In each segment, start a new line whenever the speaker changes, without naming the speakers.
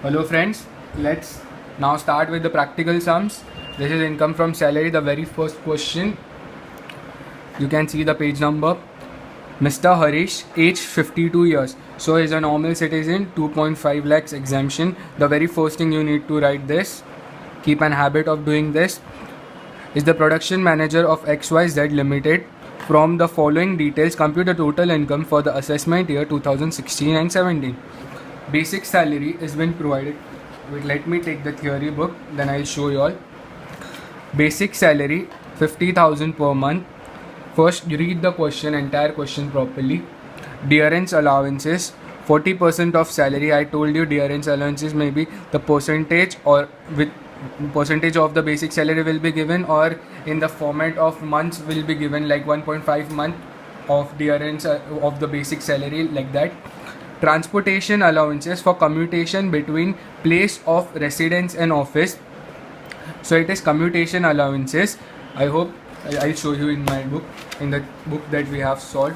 Hello friends, let's now start with the practical sums. This is income from salary, the very first question. You can see the page number. Mr. Harish, age 52 years. So he's a normal citizen, 2.5 lakhs exemption. The very first thing you need to write this, keep an habit of doing this, is the production manager of XYZ Limited. From the following details, compute the total income for the assessment year 2016 and 17. Basic salary is been provided. Wait, let me take the theory book, then I'll show you all. Basic salary 50,000 per month. First, you read the question, entire question properly. Dearance allowances 40% of salary. I told you dearance allowances may be the percentage, or with percentage of the basic salary will be given, or in the format of months will be given, like 1.5 month of dearance of the basic salary, like that. Transportation allowances for commutation between place of residence and office. So it is commutation allowances. I hope I'll show you in my book, in the book that we have solved.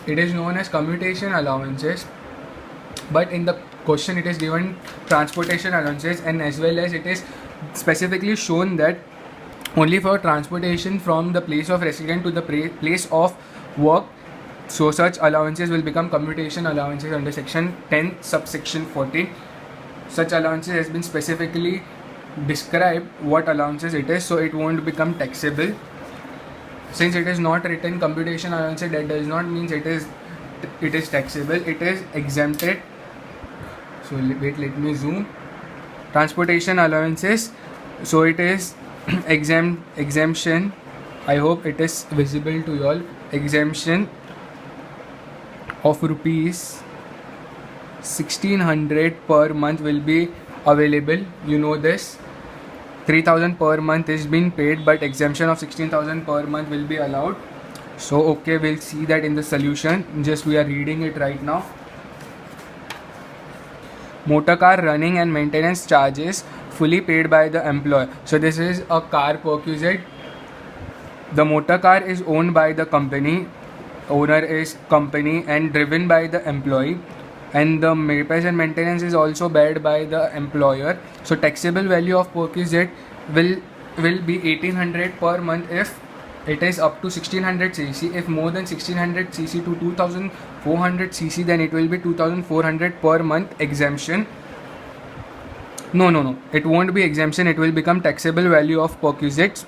It is known as commutation allowances, but in the question it is given transportation allowances, and as well as it is specifically shown that only for transportation from the place of residence to the place of work. So such allowances will become commutation allowances under section 10 subsection 14. Such allowances has been specifically described what allowances it is, so it won't become taxable. Since it is not written computation allowances, that does not mean it is taxable. It is exempted. So wait, let me zoom. Transportation allowances, so it is exemption. I hope it is visible to you all. Exemption of rupees 1600 per month will be available. You know this. 3000 per month is being paid, but exemption of 16,000 per month will be allowed. So okay, we'll see that in the solution. Just we are reading it right now. Motor car running and maintenance charges fully paid by the employer. So this is a car perquisite. The motor car is owned by the company. Owner is company and driven by the employee. And the repairs and maintenance is also bared by the employer. So taxable value of perquisite will be 1800 per month if it is up to 1600 cc. If more than 1600 cc to 2400 cc, then it will be 2400 per month exemption. No, it won't be exemption. It will become taxable value of perquisites.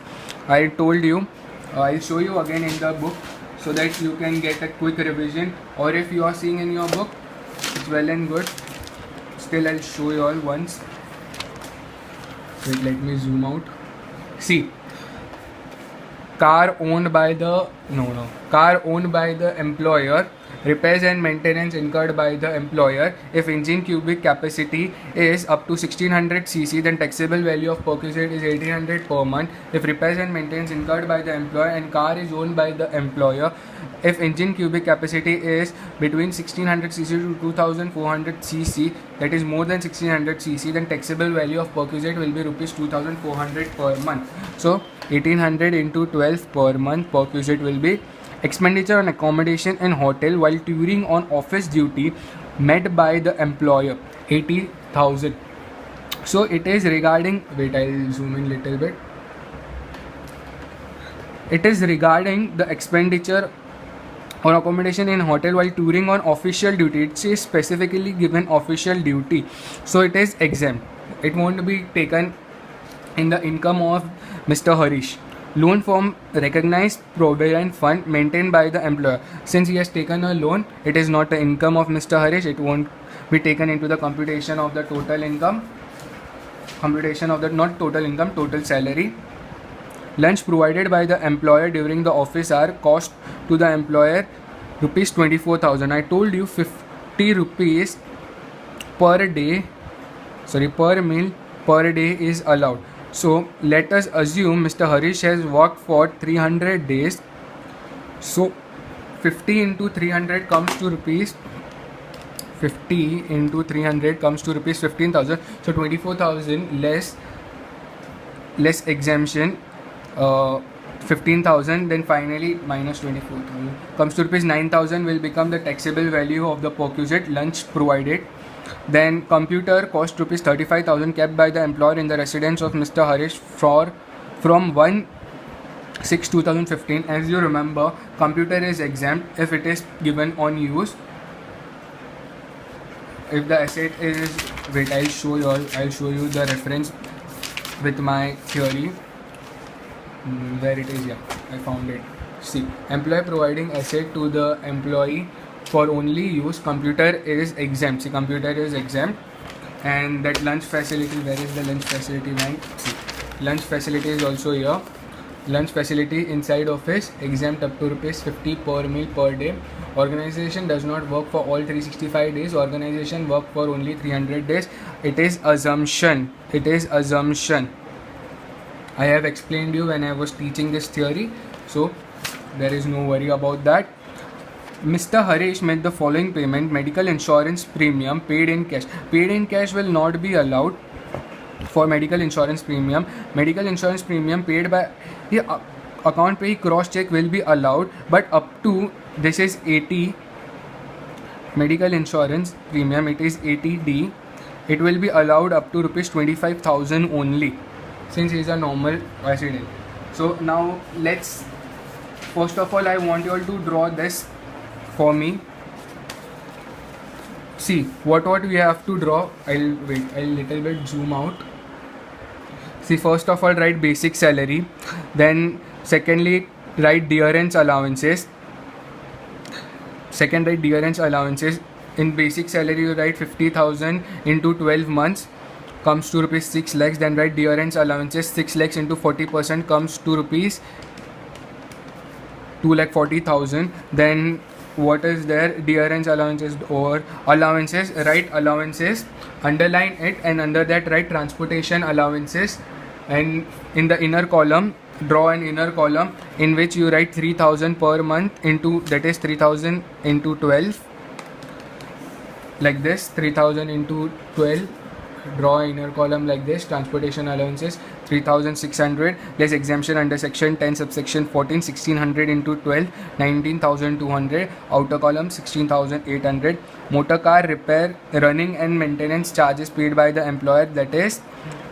I told you. I'll show you again in the book so that you can get a quick revision, or if you are seeing in your book, it's well and good. Still, I'll show you all once. Wait, let me zoom out. See, car owned by the employer. Repairs and maintenance incurred by the employer. If engine cubic capacity is up to 1600 cc, then taxable value of perquisite is 1800 per month. If repairs and maintenance incurred by the employer and car is owned by the employer, if engine cubic capacity is between 1600 cc to 2400 cc, that is more than 1600 cc, then taxable value of perquisite will be rupees 2400 per month. So 1800 into 12 per month perquisite will be. Expenditure on accommodation and hotel while touring on office duty met by the employer, 80,000. So it is regarding, wait, I'll zoom in little bit. It is regarding the expenditure on accommodation in hotel while touring on official duty. It is specifically given official duty, so it is exempt. It won't be taken in the income of Mr. Harish. Loan from recognized provident fund maintained by the employer. Since he has taken a loan, it is not the income of Mr. Harish. It won't be taken into the computation of the total income. Computation of the not total income, total salary. Lunch provided by the employer during the office hour cost to the employer rupees 24,000. I told you 50 rupees per day, per meal per day is allowed. So let us assume Mr. Harish has worked for 300 days. So 50 into 300 comes to rupees 15,000. So 24,000 less exemption. 15,000, then finally minus 24,000 comes to rupees 9,000 will become the taxable value of the perquisite lunch provided. Then computer cost rupees 35,000 kept by the employer in the residence of Mr. Harish from 1/6/2015. As you remember, computer is exempt if it is given on use. If the asset is, wait, I'll show you the reference with my theory. Where it is, yeah, I found it. See, employer providing asset to the employee for only use, computer is exempt. See, computer is exempt. And that lunch facility, where is the lunch facility line? See, lunch facility is also here. Lunch facility inside office exempt up to rupees 50 per meal per day. Organization does not work for all 365 days. Organization work for only 300 days. It is assumption. It is assumption. I have explained you when I was teaching this theory, so there is no worry about that. Mr. Harish made the following payment: medical insurance premium paid in cash. Paid in cash will not be allowed for medical insurance premium. Medical insurance premium paid by the account pay cross check will be allowed, but up to, this is 80 medical insurance premium, it is 80D, it will be allowed up to rupees 25,000 only, since he is a normal resident. So now let's, first of all I want you all to draw this for me. See what we have to draw. I'll little bit zoom out. See, first of all write basic salary, then secondly write dearance allowances. Second, write dearance allowances. In basic salary you write 50,000 into 12 months comes to rupees 6 lakhs. Then write dearance allowances, 6 lakhs into 40% comes to rupees 2,40,000. Then what is there? Dearance allowances or allowances. Write allowances, underline it, and under that write transportation allowances. And in the inner column, draw an inner column in which you write 3,000 per month into, that is 3,000 into 12, like this, 3,000 into 12. Draw inner column like this. Transportation allowances 3,600 less exemption under section 10 subsection 14, 1,600 into 12, 19,200. Outer column 16,800. Motor car repair, running and maintenance charges paid by the employer, that is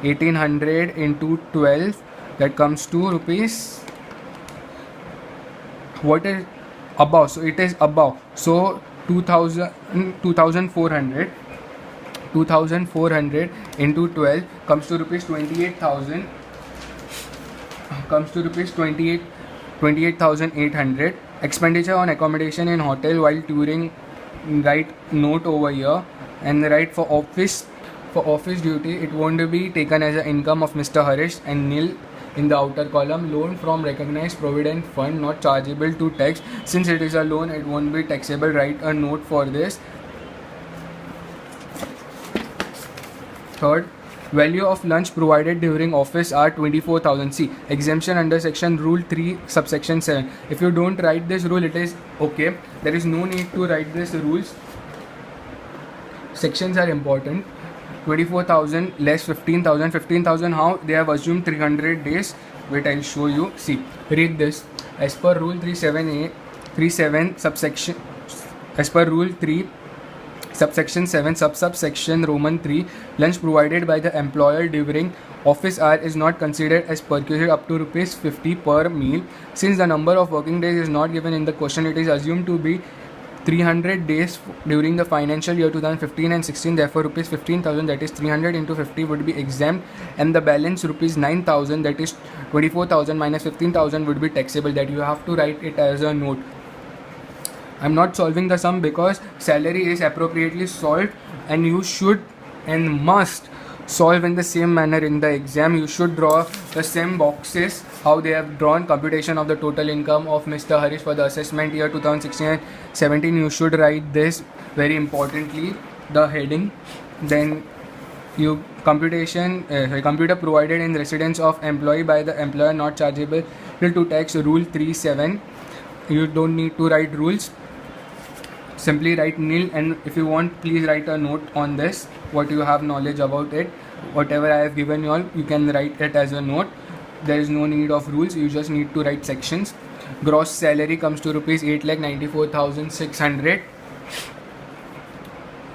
1,800 into 12, that comes to rupees, what is above? So it is above, so 2,400 into 12 comes to rupees 28,000, comes to rupees 28,800. Expenditure on accommodation in hotel while touring, write note over here, and write for office duty it won't be taken as an income of Mr. Harish, and nil in the outer column. Loan from recognized provident fund not chargeable to tax. Since it is a loan, it won't be taxable. Write a note for this. Third, value of lunch provided during office hour 24,000. See, exemption under section rule 3 subsection 7. If you don't write this rule, it is okay. There is no need to write these rules. Sections are important. 24,000 less 15,000. 15,000 how? They have assumed 300 days. Wait, I'll show you. See, read this. As per rule 37 subsection, as per rule 3 subsection 7 subsection Roman 3, lunch provided by the employer during office hour is not considered as perquisite up to rupees 50 per meal. Since the number of working days is not given in the question, it is assumed to be 300 days during the financial year 2015 and 16. Therefore rupees 15,000, that is 300 into 50, would be exempt, and the balance rupees 9,000, that is 24,000 minus 15,000, would be taxable. That you have to write it as a note. I'm not solving the sum because salary is appropriately solved, and you should and must solve in the same manner in the exam. You should draw the same boxes how they have drawn. Computation of the total income of Mr. Harish for the assessment year 2016-17. You should write this very importantly, the heading. Then you computer provided in residence of employee by the employer not chargeable to tax, rule 3.7. You don't need to write rules. Simply write nil, and if you want, please write a note on this, what you have knowledge about it. Whatever I have given you all, you can write it as a note. there is no need of rules, you just need to write sections. Gross salary comes to rupees 8,94,600.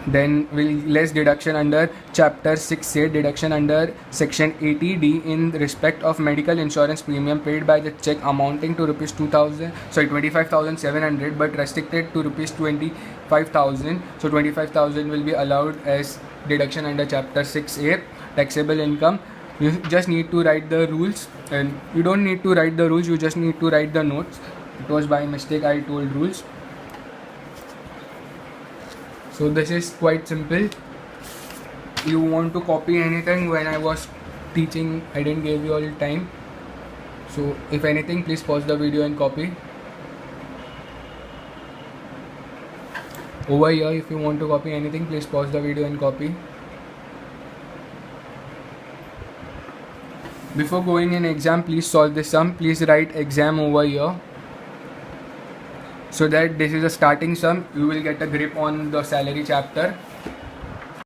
Then we'll less deduction under chapter 6A, deduction under section 80D in respect of medical insurance premium paid by the check amounting to rupees 25,700 but restricted to rupees 25,000. So 25,000 will be allowed as deduction under chapter 6A. Taxable income, you just need to write the rules, and you don't need to write the rules, you just need to write the notes. It was by mistake I told rules. So this is quite simple. You want to copy anything, when I was teaching I didn't give you all time, so if anything please pause the video and copy. Over here, if you want to copy anything, please pause the video and copy. Before going in exam, please solve this sum. Please write exam over here, so that this is a starting sum. You will get a grip on the salary chapter.